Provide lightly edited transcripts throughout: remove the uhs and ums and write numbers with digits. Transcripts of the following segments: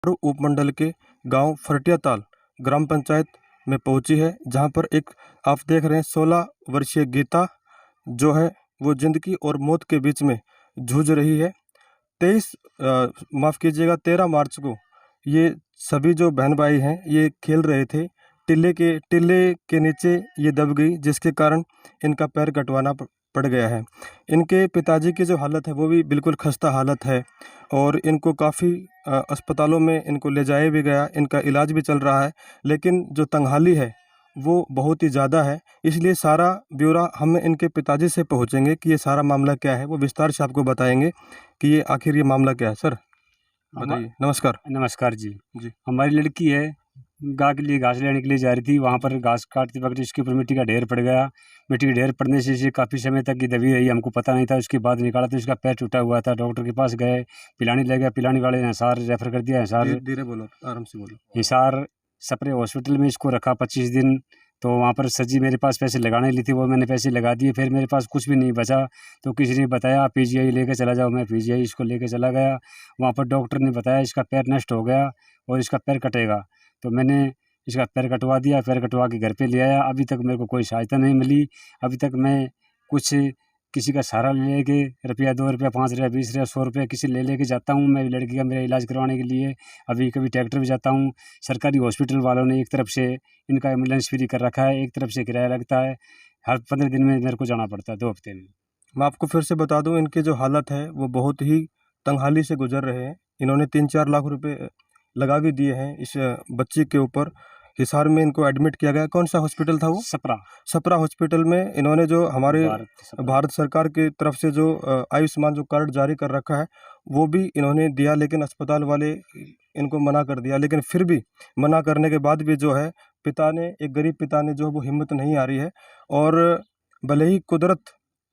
उपमंडल के गांव फरटियाताल ग्राम पंचायत में पहुंची है, जहां पर एक आप देख रहे हैं 16 वर्षीय गीता जो है वो जिंदगी और मौत के बीच में जूझ रही है। 13 मार्च को ये सभी जो बहन भाई हैं ये खेल रहे थे, टिल्ले के नीचे ये दब गई, जिसके कारण इनका पैर कटवाना पड़ गया है। इनके पिताजी की जो हालत है वो भी बिल्कुल खस्ता हालत है और इनको काफ़ी अस्पतालों में इनको ले जाया भी गया, इनका इलाज भी चल रहा है, लेकिन जो तंगहाली है वो बहुत ही ज़्यादा है। इसलिए सारा ब्यौरा हम इनके पिताजी से पूछेंगे कि ये सारा मामला क्या है, वो विस्तार से आपको बताएंगे कि ये आखिर ये मामला क्या है। सर बताइए। नमस्कार। नमस्कार जी। जी। हमारी लड़की है, गाय के लिए घास लेने के लिए जा रही थी। वहाँ पर घास काटते वक्त इसके ऊपर मिट्टी का ढेर पड़ गया। मिट्टी के ढेर पड़ने से इसे काफ़ी समय तक ये दबी रही, हमको पता नहीं था। उसके बाद निकाला तो इसका पैर टूटा हुआ था। डॉक्टर के पास गए, पिलानी ले गया, पिलानी वाले ने हिसार रेफ़र कर दिया। धीरे बोलो, आराम से बोलो। हिसार सप्रे हॉस्पिटल में इसको रखा 25 दिन। तो वहाँ पर सर जी मेरे पास पैसे लगाने ली थी, वो मैंने पैसे लगा दिए। फिर मेरे पास कुछ भी नहीं बचा, तो किसी ने बताया पीजीआई लेके चला जाओ। मैं पीजीआई इसको लेके चला गया। वहाँ पर डॉक्टर ने बताया इसका पैर नष्ट हो गया और इसका पैर कटेगा। तो मैंने इसका पैर कटवा दिया, पैर कटवा के घर पे ले आया। अभी तक मेरे को कोई सहायता नहीं मिली। अभी तक मैं कुछ किसी का सहारा लेके रुपया 2 रुपया 5 रुपया 20 रुपया 100 रुपया किसी ले लेके जाता हूँ मेरी लड़की का मेरा इलाज करवाने के लिए। अभी कभी ट्रैक्टर भी जाता हूँ। सरकारी हॉस्पिटल वालों ने एक तरफ से इनका एम्बुलेंस फ्री कर रखा है, एक तरफ से किराया लगता है। हर 15 दिन में मेरे को जाना पड़ता है, 2 हफ्ते में। मैं आपको फिर से बता दूं, इनकी जो हालत है वो बहुत ही तंगहाली से गुजर रहे हैं। इन्होंने 3-4 लाख रुपए लगा भी दिए हैं इस बच्ची के ऊपर। हिसार में इनको एडमिट किया गया। कौन सा हॉस्पिटल था वो? सपरा हॉस्पिटल में। इन्होंने जो हमारे भारत सरकार की तरफ से जो आयुष्मान जो कार्ड जारी कर रखा है वो भी इन्होंने दिया, लेकिन अस्पताल वाले इनको मना कर दिया। लेकिन फिर भी मना करने के बाद भी जो है एक गरीब पिता ने जो वो हिम्मत नहीं आ रही है, और भले ही कुदरत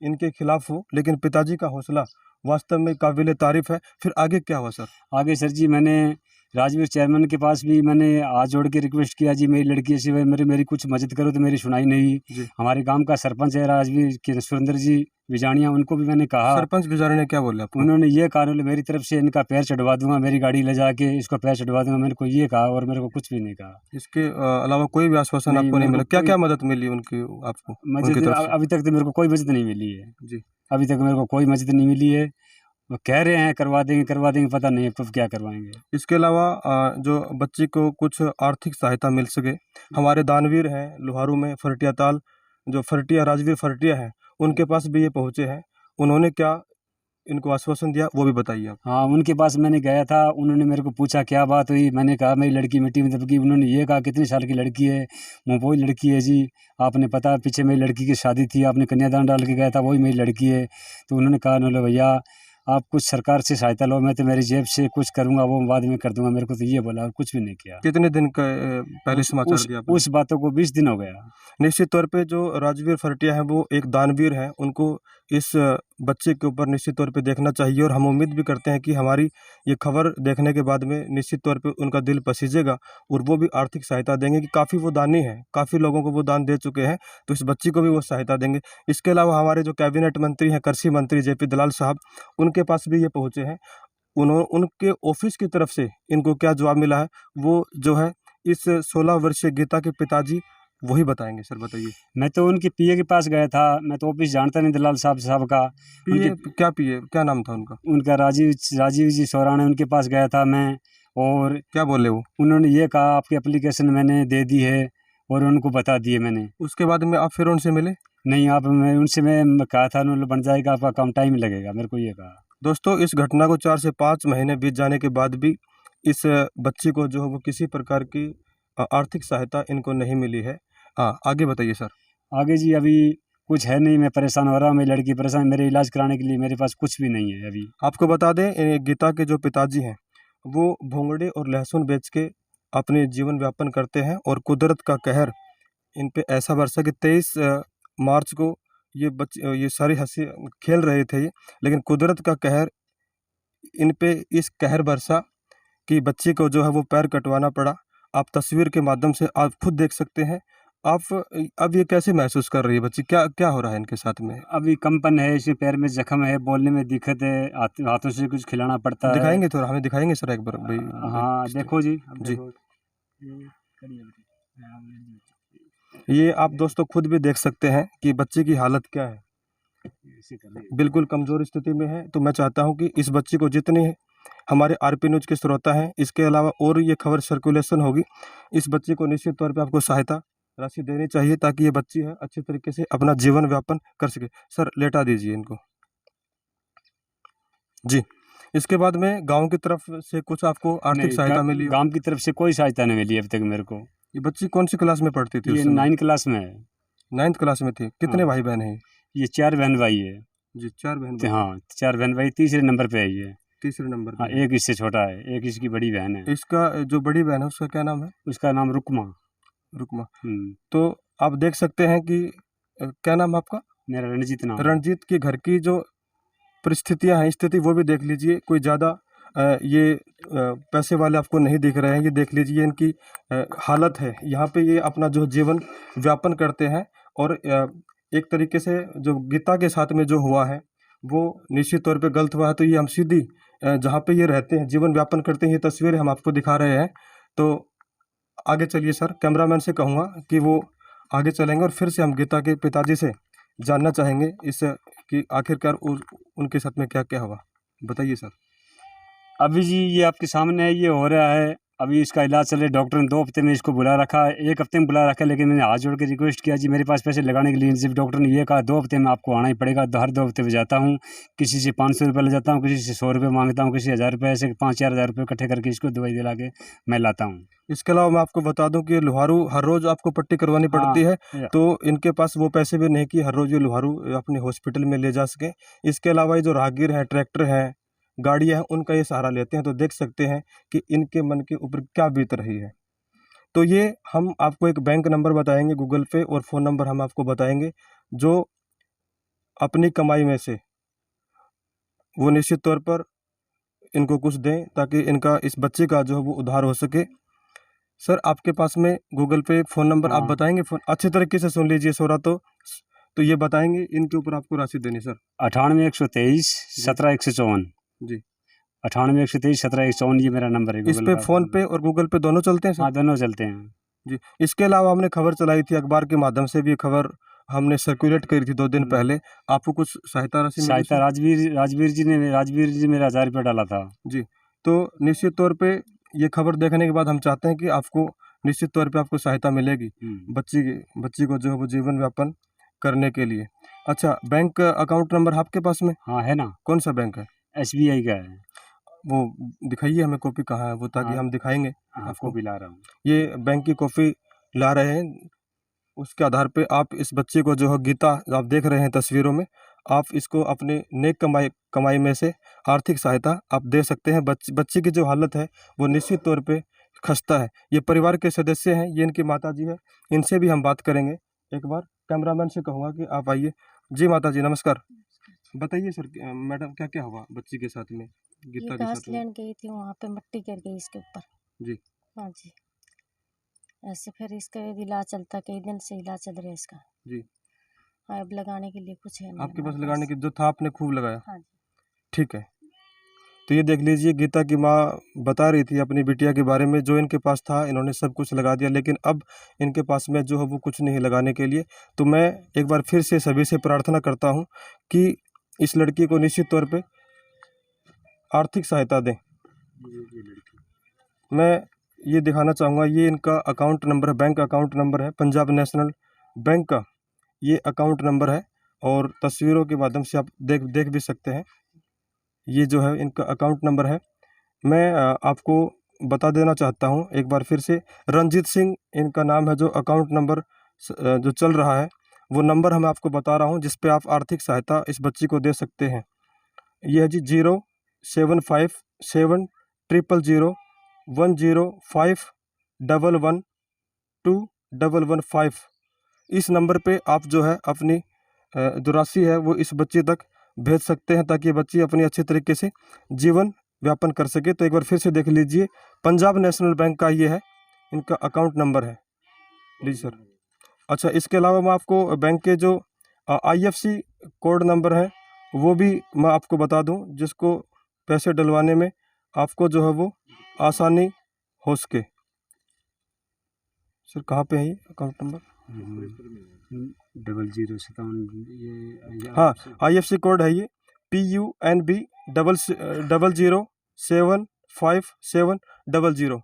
इनके खिलाफ हो, लेकिन पिताजी का हौसला वास्तव में काबिल तारीफ है। फिर आगे क्या हुआ सर? आगे सर जी मैंने राजवीर चेयरमैन के पास भी मैंने हाथ जोड़ के रिक्वेस्ट किया, जी मेरी लड़की ऐसी मेरी कुछ मदद करो, तो मेरी सुनाई नहीं। हमारे गांव का सरपंच है राजवीर के सुरेंद्र जी बिजानिया, उनको भी मैंने कहा। सरपंच बिजानिया ने क्या बोले आपको? उन्होंने ये कहा मेरी तरफ से इनका पैर चढ़वा दूंगा, मेरी गाड़ी ले जाके इसको पैर चढ़वा दूंगा, मेरे को ये कहा, और मेरे को कुछ भी नहीं कहा। इसके अलावा कोई भी आश्वासन आपको नहीं मिला? क्या क्या मदद मिली उनकी आपको? अभी तक तो मेरे को कोई मदद नहीं मिली है जी। अभी तक मेरे को कोई मदद नहीं मिली है। वो कह रहे हैं करवा देंगे, पता नहीं अब क्या करवाएंगे। इसके अलावा जो बच्ची को कुछ आर्थिक सहायता मिल सके, हमारे दानवीर हैं लोहारू में फरटियाताल, जो राजवीर फरटिया है, उनके पास भी ये पहुँचे हैं। उन्होंने क्या इनको आश्वासन दिया वो भी बताइए आप। हाँ, उनके पास मैंने गया था। उन्होंने मेरे को पूछा क्या बात हुई, मैंने कहा मेरी लड़की मिट्टी में दब गई। उन्होंने ये कहा कितने साल की लड़की है? वही लड़की है जी, आपने पता पीछे मेरी लड़की की शादी थी, आपने कन्यादान डाल के गया था, वही मेरी लड़की है। तो उन्होंने कहा न भैया आप कुछ सरकार से सहायता लो, मैं तो मेरी जेब से कुछ करूँगा वो बाद में कर दूंगा। मेरे को तो ये बोला और कुछ भी नहीं किया। कितने दिन का पहले समाचार दिया आपने? उस बातों को 20 दिन हो गया। निश्चित तौर पे जो राजवीर फरटिया है वो एक दानवीर है, उनको इस बच्चे के ऊपर निश्चित तौर पे देखना चाहिए, और हम उम्मीद भी करते हैं कि हमारी ये खबर देखने के बाद में निश्चित तौर पे उनका दिल पसीजेगा और वो भी आर्थिक सहायता देंगे, कि काफ़ी वो दानी है, काफ़ी लोगों को वो दान दे चुके हैं, तो इस बच्ची को भी वो सहायता देंगे। इसके अलावा हमारे जो कैबिनेट मंत्री हैं, कृषि मंत्री JP दलाल साहब, उनके पास भी ये पहुँचे हैं। उनके ऑफिस की तरफ से इनको क्या जवाब मिला है वो जो है इस 16 वर्षीय गीता के पिताजी वही बताएंगे। सर बताइए। मैं तो उनके पीए के पास गया था, मैं तो ऑफिस जानता नहीं दलाल साहब का। पीए क्या नाम था उनका? उनका राजीव जी सोरान है, उनके पास गया था मैं। और क्या बोले वो? उन्होंने ये कहा आपकी एप्लीकेशन मैंने दे दी है, और उनको बता दिए मैंने। उसके बाद में आप फिर उनसे मिले? नहीं, उनसे मैं कहा था, उन्होंने बन जाएगा, आपका कम टाइम लगेगा, मेरे को ये कहा। दोस्तों, इस घटना को 4 से 5 महीने बीत जाने के बाद भी इस बच्ची को जो है वो किसी प्रकार की आर्थिक सहायता इनको नहीं मिली है। हाँ, आगे बताइए सर। आगे जी अभी कुछ है नहीं, मैं परेशान हो रहा हूँ, मेरी लड़की परेशान, मेरे इलाज कराने के लिए मेरे पास कुछ भी नहीं है अभी। आपको बता दें, गीता के जो पिताजी हैं वो भोंगड़े और लहसुन बेच के अपने जीवन व्यापन करते हैं, और कुदरत का कहर इन पे ऐसा बरसा कि 23 मार्च को ये सारी हंसी खेल रहे थे ये, लेकिन कुदरत का कहर इन पे इस कहर बरसा कि बच्ची को जो है वो पैर कटवाना पड़ा। आप तस्वीर के माध्यम से आप खुद देख सकते हैं। आप अब ये कैसे महसूस कर रही है बच्ची? क्या क्या हो रहा है इनके साथ में? अभी कंपन है, इसमें पैर में जख्म है, बोलने में दिक्कत है, हाथों से कुछ खिलाना पड़ता है। दिखाएँगे थोड़ा, हमें दिखाएँगे सर एक बार भाई भाई हाँ, किस तरह? देखो जी, अब जी। देखो। ये आप दोस्तों खुद भी देख सकते हैं कि बच्ची की हालत क्या है। बिल्कुल कमज़ोर स्थिति में है, तो मैं चाहता हूँ कि इस बच्ची को जितनी हमारे आरपी न्यूज़ के श्रोता हैं, इसके अलावा और ये खबर सर्कुलेशन होगी, इस बच्ची को निश्चित तौर पे आपको सहायता राशि देनी चाहिए ताकि ये बच्ची है अच्छे तरीके से अपना जीवन व्यापन कर सके। सर लेटा दीजिए इनको। जी, इसके बाद में गाँव की तरफ से कुछ आपको आर्थिक नहीं, सहायता मिली हो? गाँव की तरफ से कोई सहायता नहीं मिली अब तक मेरे को। ये बच्ची कौन-सी क्लास में पढ़ती थी ये उस समय? 9 क्लास में है। 9th क्लास में थी। कितने हाँ। भाई-बहन हैं? ये 4 बहन-भाई है। जी, 4 बहन-भाई। हाँ, 4 बहन-भाई, तीसरे नंबर पे है ये। तीसरे नंबर हाँ, पे है। एक इससे छोटा है, एक इसकी बड़ी बहन है। इसका जो बड़ी बहन है उसका क्या नाम है? उसका नाम रुकमा। रुकमा। हुँ, तो आप देख सकते हैं कि क्या नाम है आपका? मेरा रणजीत नाम है। रणजीत के घर की जो परिस्थितियाँ हैं, स्थिति वो भी देख लीजिए। कोई ज़्यादा पैसे वाले आपको नहीं दिख रहे हैं। ये देख लीजिए इनकी हालत है। यहाँ पे ये अपना जो जीवन व्यापन करते हैं और एक तरीके से जो गीता के साथ में जो हुआ है, वो निश्चित तौर पे गलत हुआ है। तो ये हम सीधी जहाँ पे ये रहते हैं, जीवन व्यापन करते हैं, ये तस्वीरें हम आपको दिखा रहे हैं। तो आगे चलिए सर, कैमरामैन से कहूँगा कि वो आगे चलेंगे और फिर से हम गीता के पिताजी से जानना चाहेंगे इस कि आखिरकार उनके साथ में क्या-क्या हुआ? बताइए सर। अभी जी ये आपके सामने है, ये हो रहा है। अभी इसका इलाज चल रहा है, डॉक्टर ने 2 हफ्ते में इसको बुला रखा है, 1 हफ्ते में बुला रखा है, लेकिन मैंने हाथ जोड़ के रिक्वेस्ट किया जी मेरे पास पैसे लगाने के लिए। जब डॉक्टर ने ये कहा 2 हफ्ते में आपको आना ही पड़ेगा, तो हर 2 हफ्ते में जाता हूँ, किसी से 500 रुपये ले जाता हूँ, किसी से 100 रुपये मांगता हूँ, किसी से 1000 रुपये, ऐसे 5-4 हज़ार रुपये इकट्ठे करके इसको दवाई दिला के मैं लाता हूँ। इसके अलावा मैं आपको बता दूँ कि लोहारू हर रोज़ आपको पट्टी करवानी पड़ती है, या तो इनके पास वो पैसे भी नहीं कि हर रोज़ ये लोहारू अपने हॉस्पिटल में ले जा सकें। इसके अलावा ये जो राहगीर हैं, ट्रैक्टर हैं, गाड़ियाँ हैं, उनका ये सहारा लेते हैं, तो देख सकते हैं कि इनके मन के ऊपर क्या बीत रही है। तो ये हम आपको एक बैंक नंबर बताएँगे गूगल पे और फ़ोन नंबर हम आपको बताएँगे, जो अपनी कमाई में से वो निश्चित तौर पर इनको कुछ दें ताकि इनका इस बच्चे का जो है वो उद्धार हो सके। सर आपके पास में गूगल पे फ़ोन नंबर आप हाँ, बताएँगे? फ़ोन अच्छे तरीके से सुन लीजिए थोड़ा तो ये बताएँगे इनके ऊपर आपको राशि देनी सर। 98 123 17 154, जी। 98 123 17 154 ये मेरा नंबर है इस गूगल पे का। फ़ोन पे और गूगल पे दोनों चलते हैं सर? हाँ, दोनों चलते हैं। जी। इसके अलावा हमने खबर चलाई थी अखबार के माध्यम से भी, खबर हमने सर्कुलेट करी थी 2 दिन पहले। आपको कुछ सहायता राशि मिली सहायता सर? राजवीर जी ने मेरा 1000 रुपये डाला था। जी। तो निश्चित तौर पे ये खबर देखने के बाद हम चाहते हैं कि आपको निश्चित तौर पे आपको सहायता मिलेगी, बच्ची को जो है वो जीवन व्यापन करने के लिए। अच्छा, बैंक अकाउंट नंबर है आपके पास में? हाँ, है ना, कौन-सा बैंक है? एसबीआई का है। वो दिखाइए हमें कॉपी कहाँ है वो ताकि हाँ, हम दिखाएँगे हाँ, आपको। कॉपी ला रहा हूँ। ये बैंक की कॉपी ला रहे हैं, उसके आधार पे आप इस बच्चे को जो है गीता आप देख रहे हैं तस्वीरों में, आप इसको अपने नेक कमाई कमाई में से आर्थिक सहायता आप दे सकते हैं। बच्ची की जो हालत है वो निश्चित तौर पे खस्ता है। ये परिवार के सदस्य हैं, ये इनकी माताजी है, इनसे भी हम बात करेंगे। एक बार कैमरामैन से कहूँगा कि आप आइए। जी माताजी नमस्कार। बताइए सर मैडम क्या-क्या हुआ बच्ची के साथ में, ये गीता के घास साथ में? लेने गई थी, वहाँ पे मिट्टी गिर गई इसके ऊपर। जी। हाँ जी। ऐसे फिर इसका इलाज चलता, कई दिन से इलाज चल रहा है इसका। जी। अब लगाने के लिए कुछ है नहीं आपके पास हमारे लगाने की जो था आपने खूब लगाया? हाँ जी। ठीक है। तो ये देख लीजिए गीता की माँ बता रही थी अपनी बिटिया के बारे में, जो इनके पास था इन्होंने सब कुछ लगा दिया, लेकिन अब इनके पास में जो है वो कुछ नहीं लगाने के लिए। तो मैं एक बार फिर से सभी से प्रार्थना करता हूँ कि इस लड़की को निश्चित तौर पे आर्थिक सहायता दें। मैं ये दिखाना चाहूँगा, ये इनका अकाउंट नंबर है, बैंक अकाउंट नंबर है, पंजाब नेशनल बैंक का ये अकाउंट नंबर है और तस्वीरों के माध्यम से आप देख भी सकते हैं। ये जो है इनका अकाउंट नंबर है। मैं आपको बता देना चाहता हूँ एक बार फिर से, रंजीत सिंह इनका नाम है। जो अकाउंट नंबर जो चल रहा है वो नंबर मैं आपको बता रहा हूँ जिस पे आप आर्थिक सहायता इस बच्ची को दे सकते हैं। ये है जी 0757000105115 इस नंबर पे आप जो है अपनी जो राशि है वो इस बच्ची तक भेज सकते हैं ताकि बच्ची अपनी अच्छे तरीके से जीवन व्यापन कर सके। तो एक बार फिर से देख लीजिए, पंजाब नेशनल बैंक का ये है, इनका अकाउंट नंबर है। लीजिए सर, अच्छा, इसके अलावा मैं आपको बैंक के जो IFC कोड नंबर है वो भी मैं आपको बता दूं, जिसको पैसे डलवाने में आपको जो है वो आसानी हो सके। सर कहाँ पे है ये अकाउंट नंबर? 0057 हाँ, IFC कोड है ये PUNB 00075700।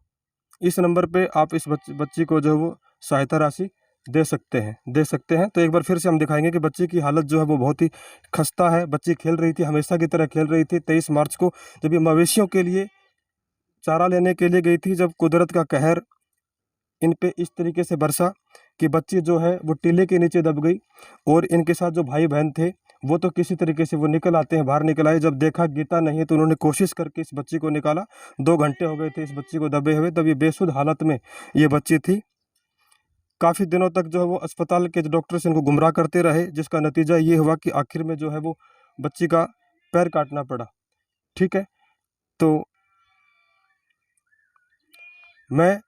इस नंबर पे आप इस बच्ची को जो है वो सहायता राशि दे सकते हैं। तो एक बार फिर से हम दिखाएंगे कि बच्ची की हालत जो है वो बहुत ही खस्ता है। बच्ची खेल रही थी, हमेशा की तरह खेल रही थी। 23 मार्च को जब ये मवेशियों के लिए चारा लेने के लिए गई थी, जब कुदरत का कहर इन पे इस तरीके से बरसा कि बच्ची जो है वो टीले के नीचे दब गई। और इनके साथ जो भाई बहन थे वो तो किसी तरीके से वो निकल आते हैं, बाहर निकल आए। जब देखा गीता नहीं है तो उन्होंने कोशिश करके इस बच्ची को निकाला। 2 घंटे हो गए थे इस बच्ची को दबे हुए, तब ये बेसुध हालत में ये बच्ची थी। काफ़ी दिनों तक जो है वो अस्पताल के डॉक्टर्स इनको गुमराह करते रहे, जिसका नतीजा ये हुआ कि आखिर में जो है वो बच्ची का पैर काटना पड़ा। ठीक है, तो मैं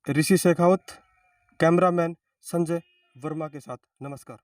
ऋषि शेखावत, कैमरामैन संजय वर्मा के साथ, नमस्कार।